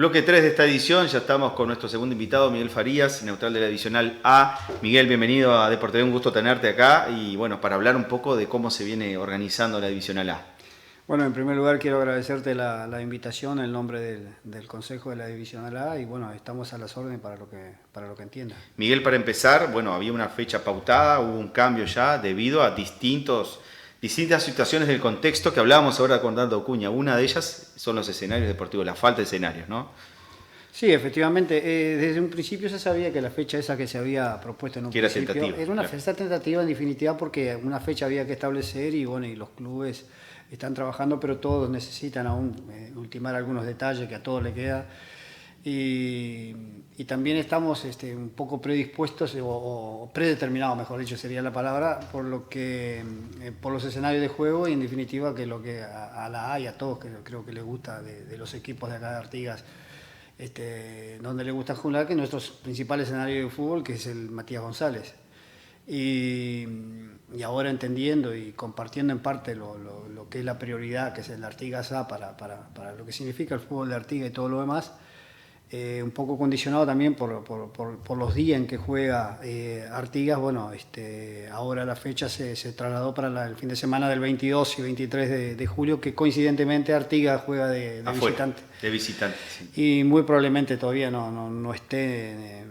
Bloque 3 de esta edición, ya estamos con nuestro segundo invitado, Miguel Farías, neutral de la Divisional A. Miguel, bienvenido a Deporte, un gusto tenerte acá y bueno, para hablar un poco de cómo se viene organizando la Divisional A. Bueno, en primer lugar quiero agradecerte la invitación en nombre del Consejo de la Divisional A y bueno, estamos a las órdenes para lo que entienda. Miguel, para empezar, bueno, había una fecha pautada, hubo un cambio ya debido a distintas situaciones del contexto que hablábamos ahora con Dando Cuña. Una de ellas son los escenarios deportivos, la falta de escenarios, ¿no? Sí, efectivamente, desde un principio se sabía que la fecha esa que se había propuesto en un principio era una fecha tentativa en definitiva porque una fecha había que establecer y bueno, y los clubes están trabajando, pero todos necesitan aún ultimar algunos detalles que a todos les queda. Y también estamos un poco predispuestos o predeterminados, mejor dicho sería la palabra, por los escenarios de juego y en definitiva que lo que a la A y a todos que creo que les gusta de los equipos de acá de Artigas, donde les gusta jugar, que nuestros principales escenarios de fútbol, que es el Matías González. Y ahora entendiendo y compartiendo en parte lo que es la prioridad, que es el Artigas A para lo que significa el fútbol de Artigas y todo lo demás, un poco condicionado también por los días en que juega Artigas. Bueno, ahora la fecha se trasladó para el fin de semana del 22 y 23 de julio, que coincidentemente Artigas juega de visitante. De visitante, sí. Y muy probablemente todavía no esté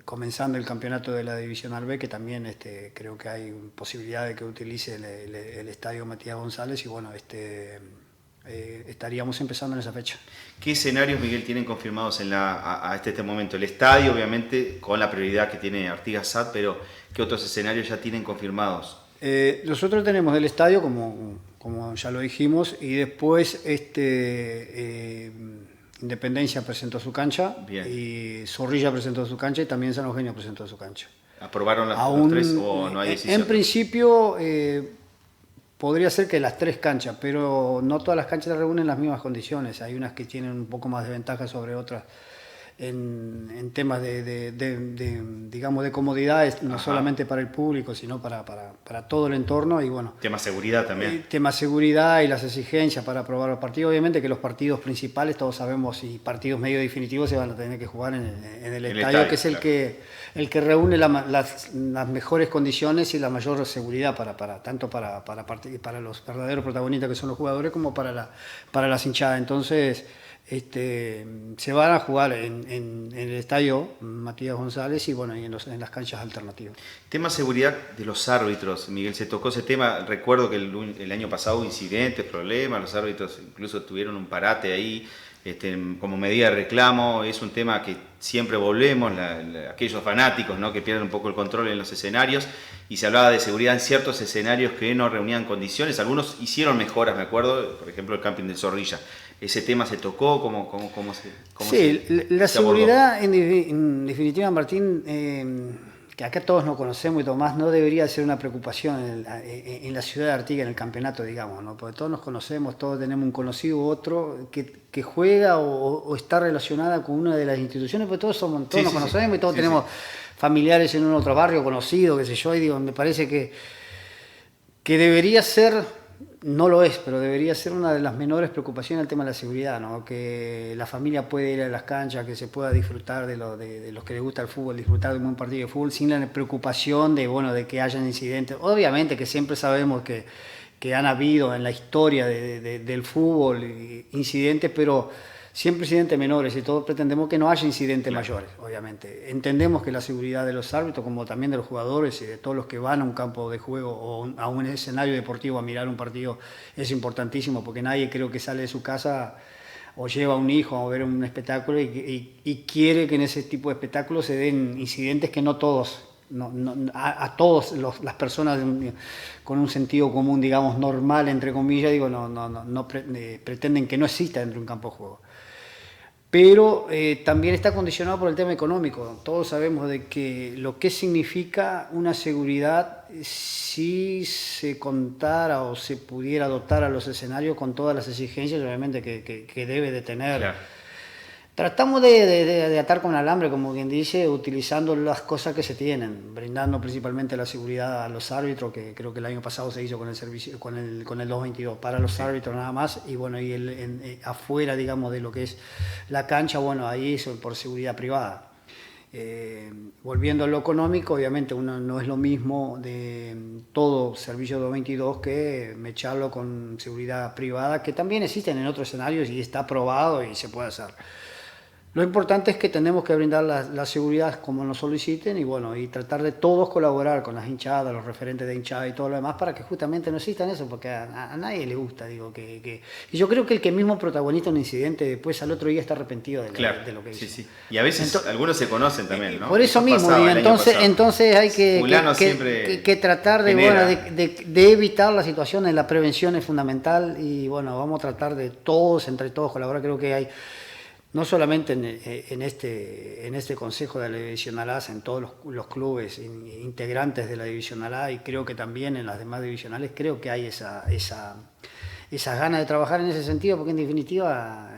comenzando el campeonato de la Divisional B, que también creo que hay posibilidad de que utilice el estadio Matías González y bueno, estaríamos empezando en esa fecha. ¿Qué escenarios, Miguel, tienen confirmados a este momento? El estadio, obviamente, con la prioridad que tiene Artigas SAT, pero ¿qué otros escenarios ya tienen confirmados? Nosotros tenemos el estadio, como ya lo dijimos, y después Independencia presentó su cancha. Bien. Y Zorrilla presentó su cancha y también San Eugenio presentó su cancha. ¿Aprobaron los tres o no hay decisión? En principio podría ser que las tres canchas, pero no todas las canchas reúnen las mismas condiciones. Hay unas que tienen un poco más de ventaja sobre otras en temas digamos, de comodidades, no solamente para el público, sino para todo el entorno. Y bueno, tema seguridad también. Tema seguridad y las exigencias para aprobar los partidos. Obviamente que los partidos principales, todos sabemos, y partidos medio definitivos se van a tener que jugar en el estadio, que es el que reúne las mejores condiciones y la mayor seguridad tanto para los verdaderos protagonistas que son los jugadores como para las hinchadas. Entonces se van a jugar en el estadio Matías González y bueno, y en las canchas alternativas. Tema seguridad de los árbitros, Miguel, se tocó ese tema. Recuerdo que el año pasado hubo incidentes, problemas, los árbitros incluso tuvieron un parate ahí como medida de reclamo. Es un tema que siempre volvemos, aquellos fanáticos, ¿no?, que pierden un poco el control en los escenarios, y se hablaba de seguridad en ciertos escenarios que no reunían condiciones. Algunos hicieron mejoras, me acuerdo, por ejemplo el camping de Zorrilla. ¿Ese tema se tocó? ¿Cómo la seguridad, en definitiva, Martín, que acá todos nos conocemos y Tomás, no debería ser una preocupación en la ciudad de Artigas, en el campeonato, digamos, ¿no? Porque todos nos conocemos, todos tenemos un conocido u otro que juega o está relacionada con una de las instituciones, porque todos nos conocemos y todos tenemos familiares en un otro barrio conocido, qué sé yo, y digo, me parece que debería ser. No lo es, pero debería ser una de las menores preocupaciones el tema de la seguridad, ¿no? Que la familia puede ir a las canchas, que se pueda disfrutar de los que les gusta el fútbol, disfrutar de un buen partido de fútbol sin la preocupación de que hayan incidentes. Obviamente que siempre sabemos que han habido en la historia del fútbol incidentes, pero siempre incidentes menores, y todos pretendemos que no haya incidentes mayores, obviamente. Entendemos que la seguridad de los árbitros, como también de los jugadores y de todos los que van a un campo de juego o a un escenario deportivo a mirar un partido, es importantísimo, porque nadie creo que sale de su casa o lleva a un hijo a ver un espectáculo y quiere que en ese tipo de espectáculos se den incidentes que no todos... a todas las personas con un sentido común, digamos, normal, entre comillas, digo, pretenden que no exista dentro de un campo de juego. Pero también está condicionado por el tema económico. Todos sabemos de que lo que significa una seguridad si se contara o se pudiera dotar a los escenarios con todas las exigencias, obviamente, que debe de tener. Claro. Tratamos de atar con alambre, como quien dice, utilizando las cosas que se tienen, brindando principalmente la seguridad a los árbitros, que creo que el año pasado se hizo con el servicio, con el 222, para los árbitros nada más, y bueno, afuera, digamos, de lo que es la cancha, bueno, ahí eso por seguridad privada. Volviendo a lo económico, obviamente uno no es lo mismo de todo servicio 222 que mecharlo con seguridad privada, que también existen en otros escenarios y está probado y se puede hacer. Lo importante es que tenemos que brindar la seguridad como nos soliciten y bueno, y tratar de todos colaborar con las hinchadas, los referentes de hinchada y todo lo demás para que justamente no existan eso, porque a nadie le gusta, digo, y yo creo que el que mismo protagoniza un incidente después al otro día está arrepentido de lo que hizo. Sí, sí. Y a veces algunos se conocen también, ¿no? Por eso mismo, y entonces hay que tratar de evitar la situación, la prevención es fundamental y bueno, vamos a tratar de todos, entre todos colaborar, creo que hay... No solamente en este Consejo de la Divisional A, en todos los clubes integrantes de la Divisional A y creo que también en las demás divisionales, creo que hay esa gana de trabajar en ese sentido, porque en definitiva,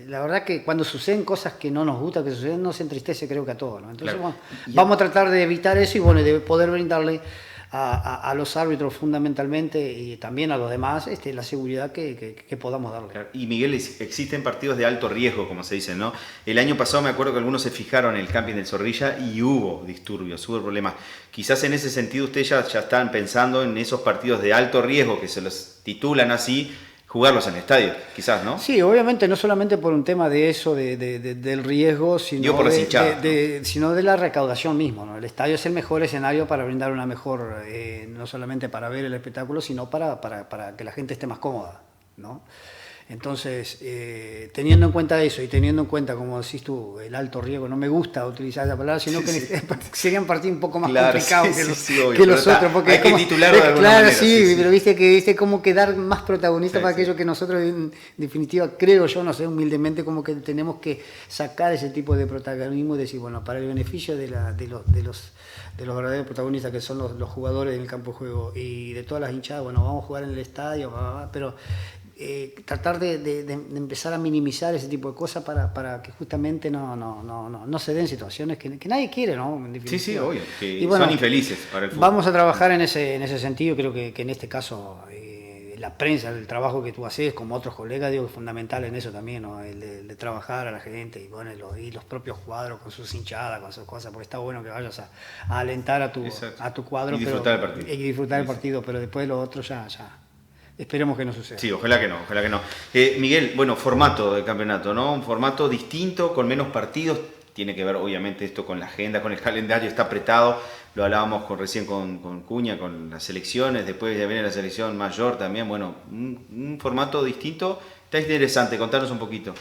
la verdad que cuando suceden cosas que no nos gusta que suceden, nos entristece creo que a todos, ¿no? Entonces, claro. Bueno, vamos a tratar de evitar eso y bueno, de poder brindarle a los árbitros fundamentalmente y también a los demás la seguridad que podamos darle. Claro. Y Miguel, existen partidos de alto riesgo, como se dice, ¿no? El año pasado me acuerdo que algunos se fijaron en el camping del Zorrilla y hubo disturbios, hubo problemas. Quizás en ese sentido ustedes ya están pensando en esos partidos de alto riesgo que se los titulan así, jugarlos en el estadio, quizás, ¿no? Sí, obviamente no solamente por un tema de eso, del riesgo, sino, por sino de la recaudación mismo, ¿no? El estadio es el mejor escenario para brindar una mejor, no solamente para ver el espectáculo, sino para que la gente esté más cómoda, ¿no? Entonces, teniendo en cuenta eso y teniendo en cuenta, como decís tú, el alto riesgo, no me gusta utilizar esa palabra, sino que serían partidos un poco más complicados que los otros. Porque hay que titularlo de alguna manera. Claro, pero viste como que dar más protagonistas para aquello que nosotros, en definitiva, creo yo, no sé, humildemente, como que tenemos que sacar ese tipo de protagonismo y decir, bueno, para el beneficio de los verdaderos protagonistas, que son los jugadores del campo de juego y de todas las hinchadas, bueno, vamos a jugar en el estadio, pero... tratar de empezar a minimizar ese tipo de cosas para que justamente no se den situaciones que nadie quiere, ¿no? Sí, obvio, que bueno, son infelices para el fútbol. Vamos a trabajar en ese sentido, creo que en este caso la prensa, el trabajo que tú haces como otros colegas, digo, es fundamental en eso también, ¿no? El de trabajar a la gente y bueno, y los propios cuadros con sus hinchadas, con sus cosas, porque está bueno que vayas a alentar a tu cuadro y disfrutar del partido. Pero después lo otro ya. Esperemos que no suceda. Sí, ojalá que no. Miguel, bueno, formato del campeonato, ¿no? Un formato distinto, con menos partidos. Tiene que ver, obviamente, esto con la agenda, con el calendario, está apretado. Lo hablábamos recién con Cuña, con las selecciones. Después ya viene la selección mayor también. Bueno, un formato distinto. Está interesante, contanos un poquito.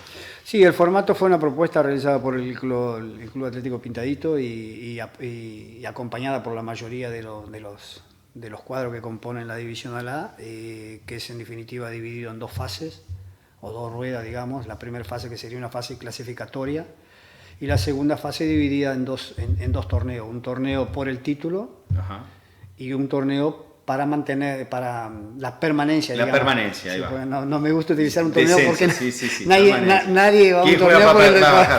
Sí, el formato fue una propuesta realizada por el Club Atlético Pintadito y acompañada por la mayoría de los cuadros que componen la Divisional A, que es en definitiva dividido en dos fases, o dos ruedas, digamos. La primera fase, que sería una fase clasificatoria, y la segunda fase dividida en dos torneos. Un torneo por el título. Ajá. Y un torneo para mantener, para la permanencia. La permanencia, ahí va. No me gusta utilizar un torneo porque sí, nadie va a un torneo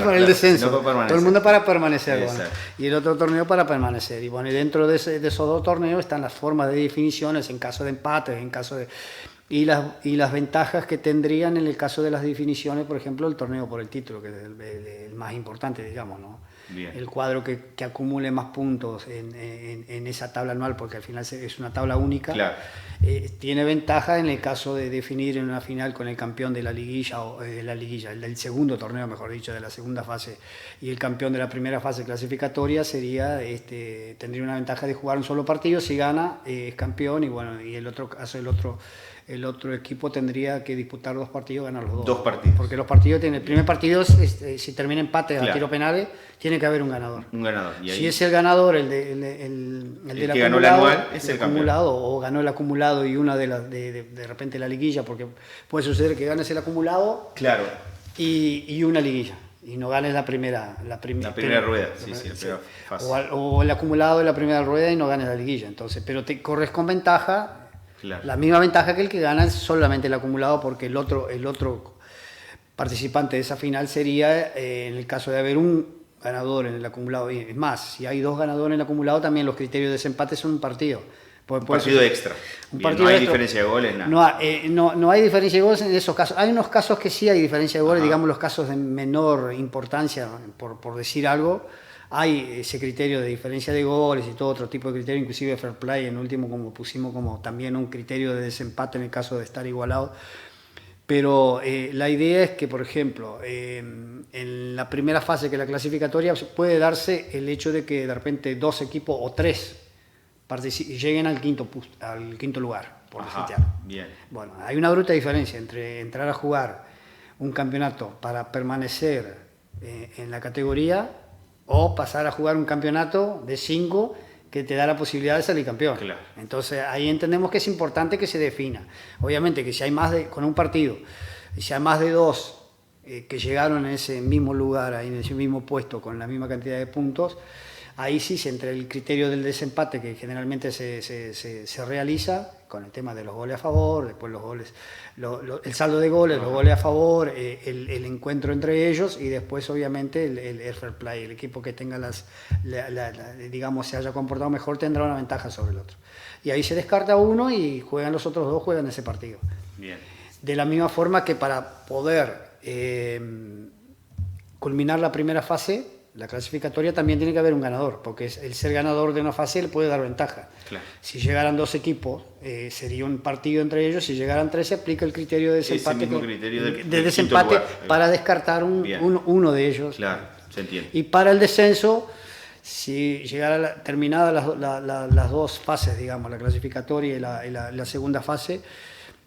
por el descenso. Todo el mundo para permanecer. Bueno. Y el otro torneo para permanecer. Y bueno, y dentro de esos dos torneos están las formas de definiciones en caso de empates, en caso de... Y las ventajas que tendrían en el caso de las definiciones, por ejemplo, el torneo por el título, que es el más importante, digamos, ¿no? Bien. El cuadro que acumule más puntos en esa tabla anual, porque al final es una tabla única, claro. Tiene ventaja en el caso de definir en una final con el campeón de la liguilla, el del segundo torneo, mejor dicho, de la segunda fase, y el campeón de la primera fase clasificatoria tendría una ventaja de jugar un solo partido. Si gana, es campeón, y bueno, y el otro equipo tendría que disputar dos partidos, ganar los dos. Dos partidos. Porque los partidos el primer partido, si termina empate a tiro penales, tiene que haber un ganador. Un ganador. Y ahí, si es el ganador, el que ganó el anual, es el campeón. O ganó el acumulado y una de repente la liguilla, porque puede suceder que ganes el acumulado. Claro. Y una liguilla. Y no ganes la primera rueda, o el acumulado de la primera rueda y no ganes la liguilla. Entonces, pero te corres con ventaja. Claro. La misma ventaja que el que gana es solamente el acumulado, porque el otro participante de esa final sería en el caso de haber un ganador en el acumulado. Y es más, si hay 2 ganadores en el acumulado, también los criterios de desempate son un partido. Un partido extra. Un Bien, partido no hay extra. diferencia de goles, nada. No hay diferencia de goles en esos casos. Hay unos casos que sí hay diferencia de goles, Ajá. digamos los casos de menor importancia, por decir algo. Hay ese criterio de diferencia de goles y todo otro tipo de criterio, inclusive fair play, en último como pusimos como también un criterio de desempate en el caso de estar igualado. Pero la idea es que, por ejemplo, en la primera fase, que es la clasificatoria, puede darse el hecho de que de repente 2 equipos o 3 lleguen al quinto lugar, por decirte algo. Bien. Bueno, hay una bruta diferencia entre entrar a jugar un campeonato para permanecer en la categoría o pasar a jugar un campeonato de 5 que te da la posibilidad de salir campeón. Claro. Entonces ahí entendemos que es importante que se defina. Obviamente que si hay con un partido, si hay más de 2 que llegaron en ese mismo lugar, ahí en ese mismo puesto, con la misma cantidad de puntos, ahí sí se entra el criterio del desempate, que generalmente se realiza con el tema de los goles a favor, después los goles, el saldo de goles, los goles a favor, el encuentro entre ellos, y después obviamente el fair play. El equipo que tenga digamos, se haya comportado mejor tendrá una ventaja sobre el otro. Y ahí se descarta uno y juegan los otros 2, juegan ese partido. Bien. De la misma forma que para poder culminar la primera fase, la clasificatoria, también tiene que haber un ganador, porque el ser ganador de una fase le puede dar ventaja. Claro. Si llegaran 2 equipos, sería un partido entre ellos. Si llegaran 3, se aplica el criterio de desempate, Ese mismo criterio del desempate lugar, para descartar uno de ellos. Claro, se entiende. Y para el descenso, si llegara terminadas las 2 fases, digamos, la clasificatoria y la segunda fase,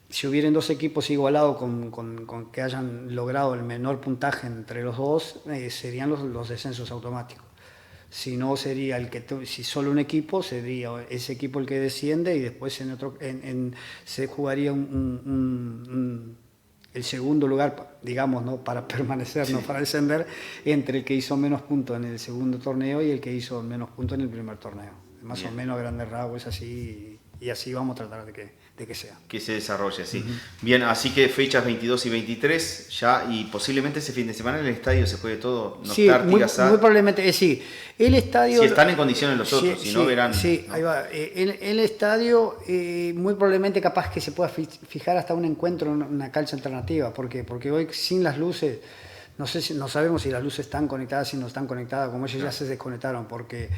si hubieran 2 equipos igualados con que hayan logrado el menor puntaje entre los 2, serían los descensos automáticos. Si no, sería si solo un equipo, sería ese equipo el que desciende, y después se jugaría el segundo lugar, digamos, ¿no?, para permanecer, no para descender, entre el que hizo menos puntos en el segundo torneo y el que hizo menos puntos en el primer torneo. Más o menos a grandes rasgos es así, y así vamos a tratar de que sea. Que se desarrolle así. Bien, así que fechas 22 y 23 ya, y posiblemente ese fin de semana en el estadio se juegue todo. Sí, muy probablemente, sí. El estadio... Si están en condiciones los otros, si no verán... Sí, ¿no? Ahí va. El estadio, muy probablemente capaz que se pueda fijar hasta un encuentro en una cancha alternativa, porque hoy sin las luces, no sabemos si las luces están conectadas, si no están conectadas, como ellos ya se desconectaron, porque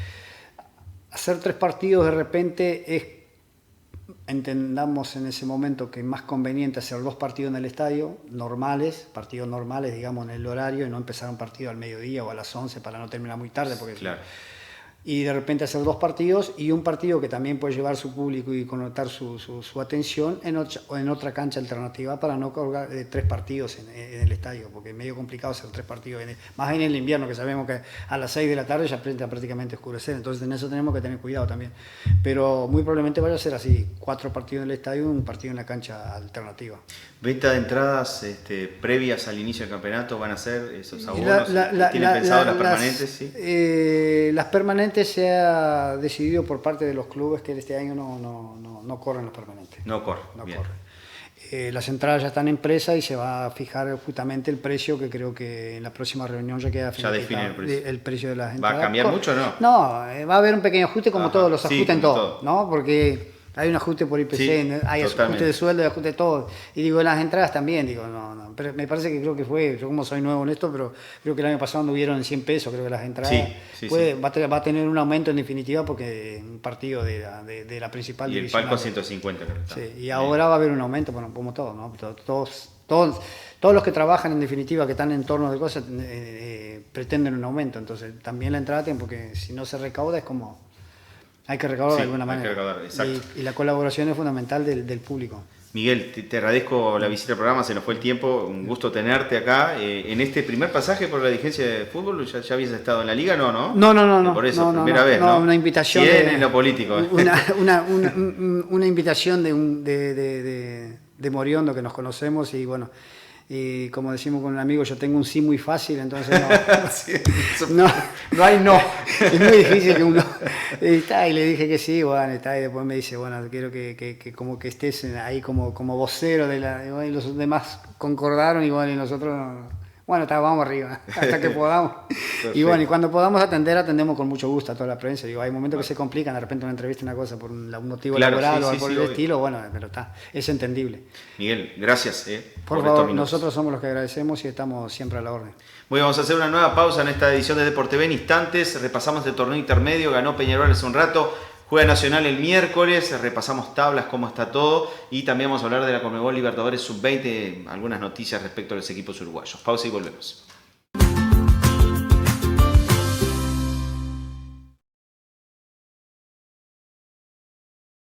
hacer 3 partidos de repente entendamos en ese momento que es más conveniente hacer 2 partidos en el estadio, partidos normales, digamos, en el horario, y no empezar un partido al mediodía o a las 11 para no terminar muy tarde, porque Claro. Y de repente hacer 2 partidos, y un partido que también puede llevar su público y connotar su atención en otra cancha alternativa, para no colgar 3 partidos en el estadio, porque es medio complicado hacer 3 partidos, más en el invierno, que sabemos que a las 6 de la tarde ya empieza prácticamente a oscurecer. Entonces en eso tenemos que tener cuidado también, pero muy probablemente vaya a ser así: 4 partidos en el estadio y un partido en la cancha alternativa. Venta de entradas previas al inicio del campeonato, ¿van a ser esos abonos? ¿Tienen pensado las permanentes? ¿Sí? Las permanentes se ha decidido por parte de los clubes que este año no corren los permanentes. No corren. Las entradas ya están en presa y se va a fijar justamente el precio, que creo que en la próxima reunión ya queda define el precio de las entradas. ¿Va a cambiar mucho o no? No, va a haber un pequeño ajuste, como todos los ajustes en todo, ¿no? Porque hay un ajuste por IPC, sí, hay ajuste de sueldo, hay ajuste de todo. Y digo, en las entradas también, no. Pero me parece que yo como soy nuevo en esto, pero creo que el año pasado anduvieron en 100 pesos, creo que las entradas. Va a tener un aumento en definitiva, porque un partido de la principal división. Y el palco 150, creo que está. Sí, y ahora va a haber un aumento, bueno, como todo, ¿no? Todos los que trabajan en definitiva, que están en torno de cosas, pretenden un aumento. Entonces también la entrada, porque si no se recauda es como... Hay que recaudar de alguna manera. Hay que recaudar, exacto. Y la colaboración es fundamental del público. Miguel, te agradezco la visita al programa, se nos fue el tiempo, un gusto tenerte acá. En este primer pasaje por la dirigencia de fútbol, ¿ya habías estado en la liga? No. Por eso, primera vez, ¿no? Una invitación. Sí, en lo político. Una invitación de Moriondo, que nos conocemos, y bueno... Y como decimos con un amigo, yo tengo un sí muy fácil, entonces No hay no. Es muy difícil que uno... Y le dije que sí, bueno, y después me dice, bueno, quiero que como que estés ahí como vocero de la... Y, bueno, y los demás concordaron y bueno, y nosotros... Bueno, vamos arriba, hasta que podamos. Y bueno, y cuando podamos atendemos con mucho gusto a toda la prensa. Digo, hay momentos que se complican, de repente una entrevista, una cosa, por un motivo laboral o por el estilo, bueno, pero es entendible. Miguel, gracias. Por favor, nosotros somos los que agradecemos y estamos siempre a la orden. Bueno, vamos a hacer una nueva pausa en esta edición de Deporte TV en instantes. Repasamos el torneo intermedio, ganó Peñarol hace un rato. Juega Nacional el miércoles, repasamos tablas, cómo está todo y también vamos a hablar de la Conmebol Libertadores Sub-20, algunas noticias respecto a los equipos uruguayos. Pausa y volvemos.